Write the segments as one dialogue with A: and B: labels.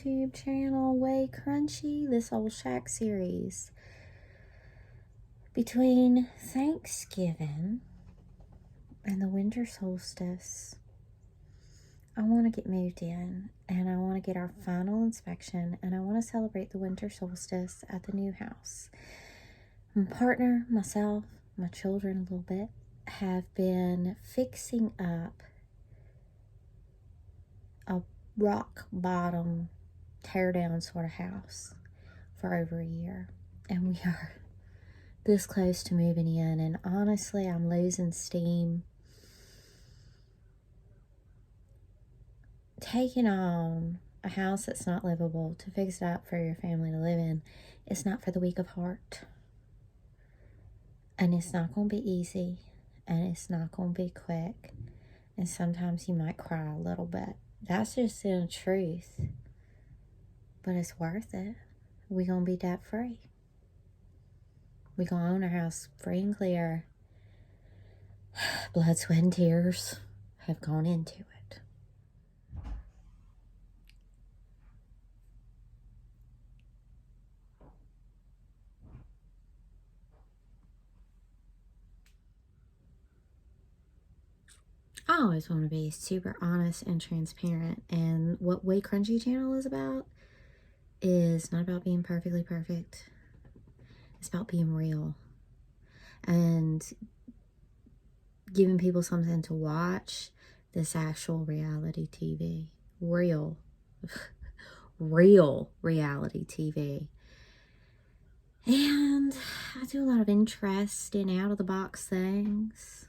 A: YouTube channel, WayCrunchy, this old shack series. Between Thanksgiving and the winter solstice, I want to get moved in, and I want to get our final inspection, and I want to celebrate the winter solstice at the new house. My partner, myself, my children a little bit, have been fixing up a rock bottom tear down sort of house for over a year, and we are this close to moving in, and honestly I'm losing steam. Taking on a house that's not livable to fix it up for your family to live in is not for the weak of heart, and it's not going to be easy, and it's not going to be quick, and sometimes you might cry a little bit. That's just the truth. But it's worth it. We're going to be debt free. We're going to own our house free and clear. Blood, sweat, and tears have gone into it. I always want to be super honest and transparent. And what WayCrunchy channel is about is not about being perfectly perfect. It's about being real and giving people something to watch. This actual reality TV. Real reality TV. And I do a lot of interesting out of the box things.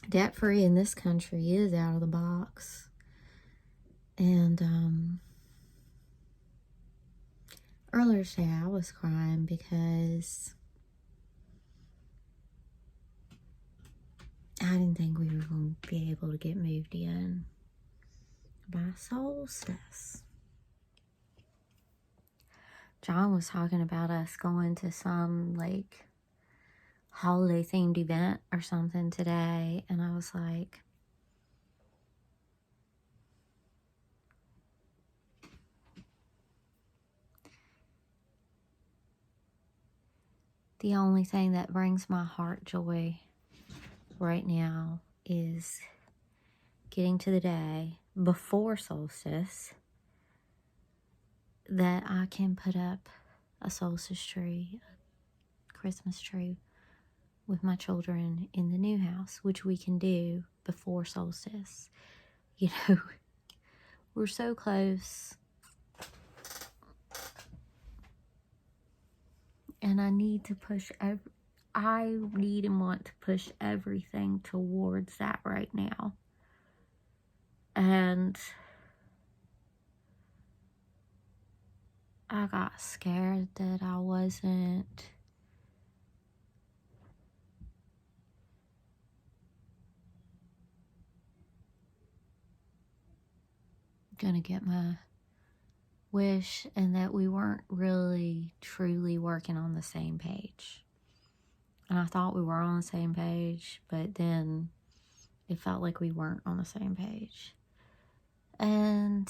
A: Debt free in this country is out of the box. And earlier today I was crying because I didn't think we were going to be able to get moved in by solstice. John was talking about us going to some like holiday themed event or something today, and I was like, the only thing that brings my heart joy right now is getting to the day before solstice that I can put up a solstice tree, a Christmas tree with my children in the new house, which we can do before solstice. You know, we're so close. And I need to push I need and want to push everything towards that right now. And I got scared that I wasn't gonna get my wish, and that we weren't really truly working on the same page. And I thought we were on the same page, but then it felt like we weren't on the same page. And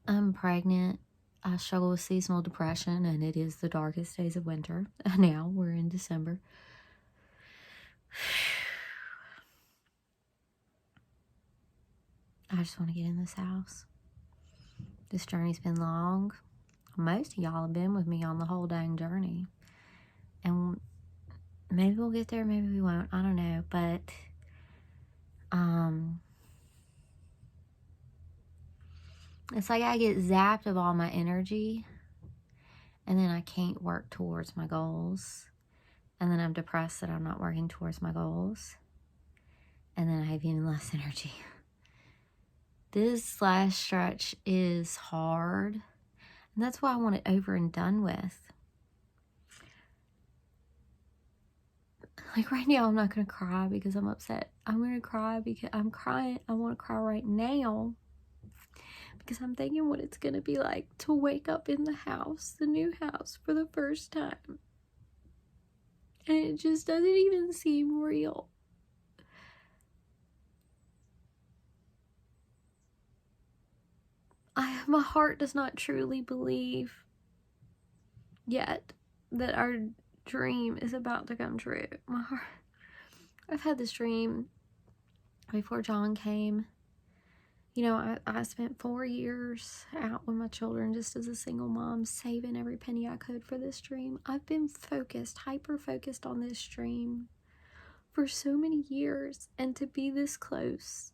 A: I'm pregnant. I struggle with seasonal depression, and it is the darkest days of winter. Now we're in December. I just want to get in this house. This journey's been long. Most of y'all have been with me on the whole dang journey. And maybe we'll get there, maybe we won't. I don't know. But, it's like I get zapped of all my energy, and then I can't work towards my goals. And then I'm depressed that I'm not working towards my goals. And then I have even less energy. This last stretch is hard. And that's why I want it over and done with. Like right now, I'm not going to cry because I'm upset. I'm going to cry because I'm crying. I want to cry right now. Because I'm thinking what it's going to be like to wake up in the house, the new house, for the first time. And it just doesn't even seem real.
B: my heart does not truly believe yet that our dream is about to come true. My heart, I've had this dream before John came. You know, I spent 4 years out with my children just as a single mom, saving every penny I could for this dream. I've been focused, hyper-focused on this dream for so many years, and to be this close.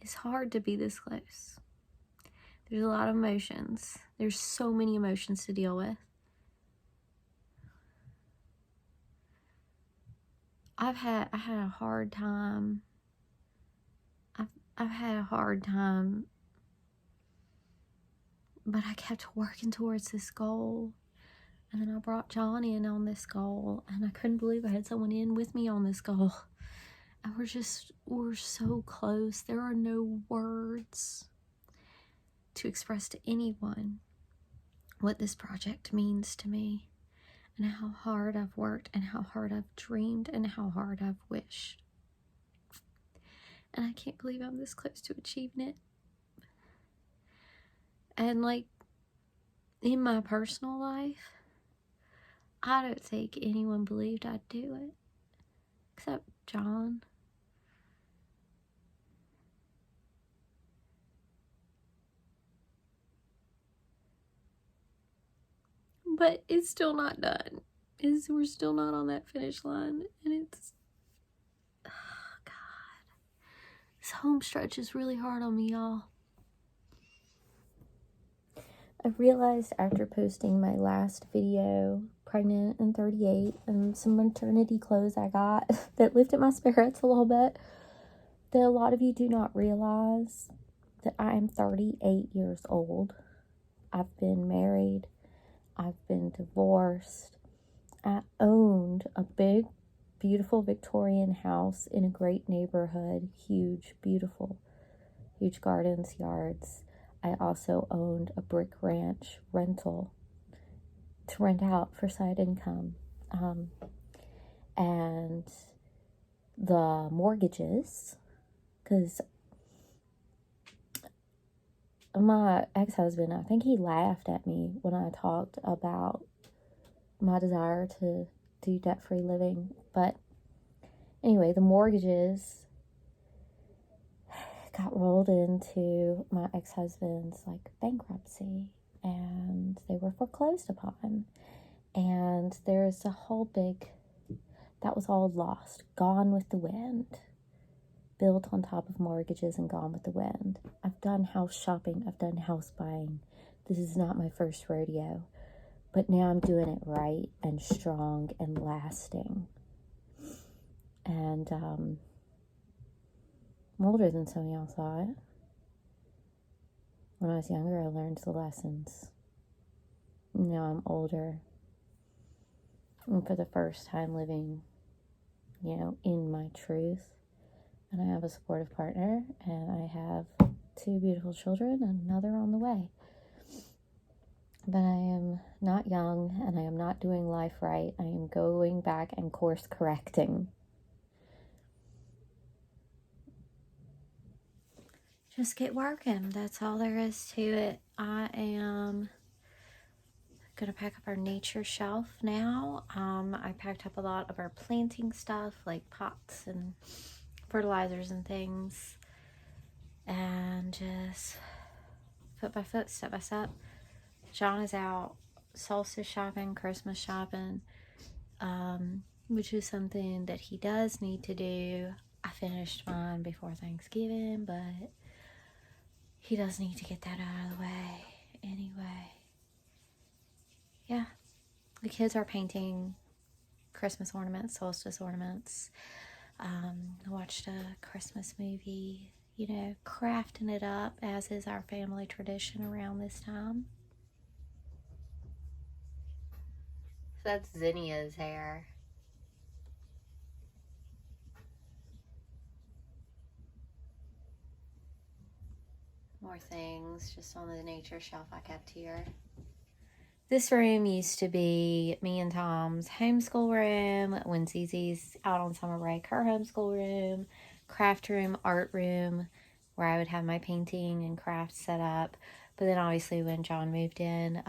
B: It's hard to be this close. There's a lot of emotions. There's so many emotions to deal with. I had a hard time. I've had a hard time, but I kept working towards this goal. And then I brought John in on this goal, and I couldn't believe I had someone in with me on this goal. And we're so close. There are no words to express to anyone what this project means to me, and how hard I've worked, and how hard I've dreamed, and how hard I've wished. And I can't believe I'm this close to achieving it. And like, in my personal life, I don't think anyone believed I'd do it, except John. But it's still not done. We're still not on that finish line, and it's, oh God, this home stretch is really hard on me, y'all. I realized after posting my last video, pregnant and 38, and some maternity clothes I got that lifted my spirits a little bit, that a lot of you do not realize that I am 38 years old. I've been married. I've been divorced. I owned a big, beautiful Victorian house in a great neighborhood. Huge, beautiful, huge gardens, yards. I also owned a brick ranch rental to rent out for side income. And the mortgages, because my ex-husband, I think he laughed at me when I talked about my desire to do debt-free living. But anyway, the mortgages got rolled into my ex-husband's like bankruptcy, and they were foreclosed upon. And there's a whole big, that was all lost, gone with the wind, built on top of mortgages and gone with the wind. I've done house shopping, I've done house buying. This is not my first rodeo, but now I'm doing it right and strong and lasting. And I'm older than some of y'all thought. When I was younger, I learned the lessons. Now I'm older, and for the first time living, in my truth. And I have a supportive partner, and I have 2 beautiful children and another on the way. But I am not young, and I am not doing life right. I am going back and course correcting. Just get working. That's all there is to it. I am gonna pack up our nature shelf now. I packed up a lot of our planting stuff, like pots and fertilizers and things, and just foot by foot, step by step. John is out solstice shopping, Christmas shopping, which is something that he does need to do. I finished mine before Thanksgiving, but he does need to get that out of the way anyway. Yeah, the kids are painting Christmas ornaments, solstice ornaments. I watched a Christmas movie, crafting it up, as is our family tradition around this time. That's Zinnia's hair. More things just on the nature shelf I kept here. This room used to be me and Tom's homeschool room, when Zizi's out on summer break, her homeschool room, craft room, art room. where I would have my painting and crafts set up. But then obviously when John moved in,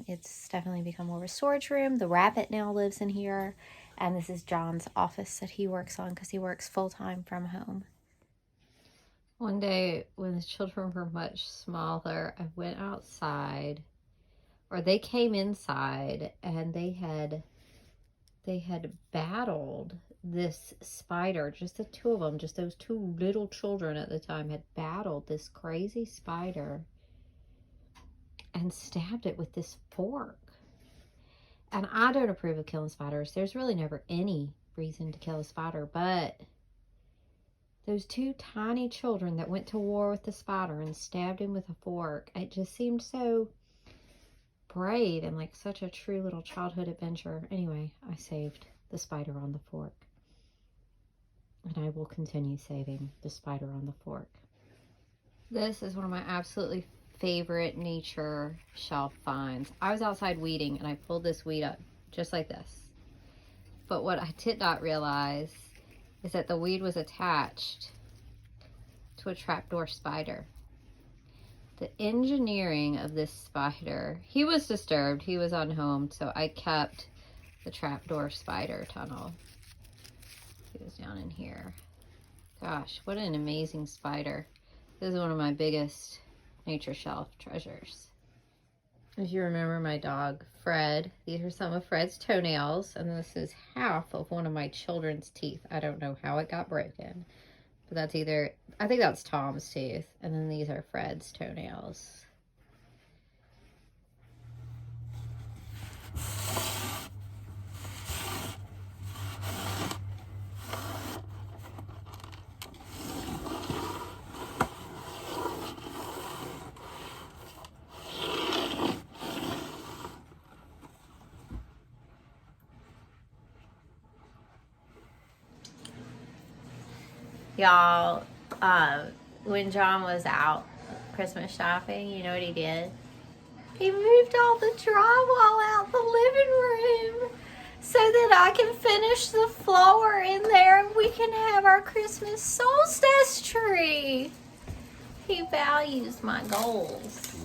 B: it's definitely become more of a storage room. The rabbit now lives in here. And this is John's office that he works on because he works full-time from home.
C: One day when the children were much smaller, I went outside, or they came inside, and they had battled this spider. Just the two of them, just those two little children at the time, had battled this crazy spider and stabbed it with this fork. And I don't approve of killing spiders. There's really never any reason to kill a spider, but those two tiny children that went to war with the spider and stabbed him with a fork, it just seemed so brave and like such a true little childhood adventure. Anyway, I saved the spider on the fork. And I will continue saving the spider on the fork. This is one of my absolutely favorite nature shelf finds. I was outside weeding and I pulled this weed up just like this. But what I did not realize is that the weed was attached to a trapdoor spider. The engineering of this spider, he was disturbed, he was unhomed, so I kept the trapdoor spider tunnel. He was down in here. Gosh, what an amazing spider. This is one of my biggest nature shelf treasures. If you remember my dog, Fred, these are some of Fred's toenails, and this is half of one of my children's teeth. I don't know how it got broken, but that's either, I think that's Tom's tooth, and then these are Fred's toenails.
B: Y'all, when John was out Christmas shopping, you know what he did? He moved all the drywall out the living room so that I can finish the floor in there and we can have our Christmas solstice tree. He values my goals.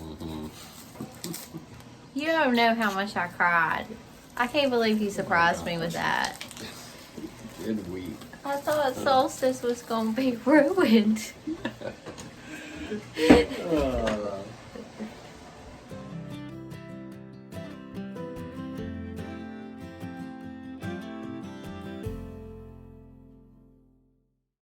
B: You don't know how much I cried. I can't believe he surprised me with that.
D: Good week.
B: I thought solstice was going to be ruined.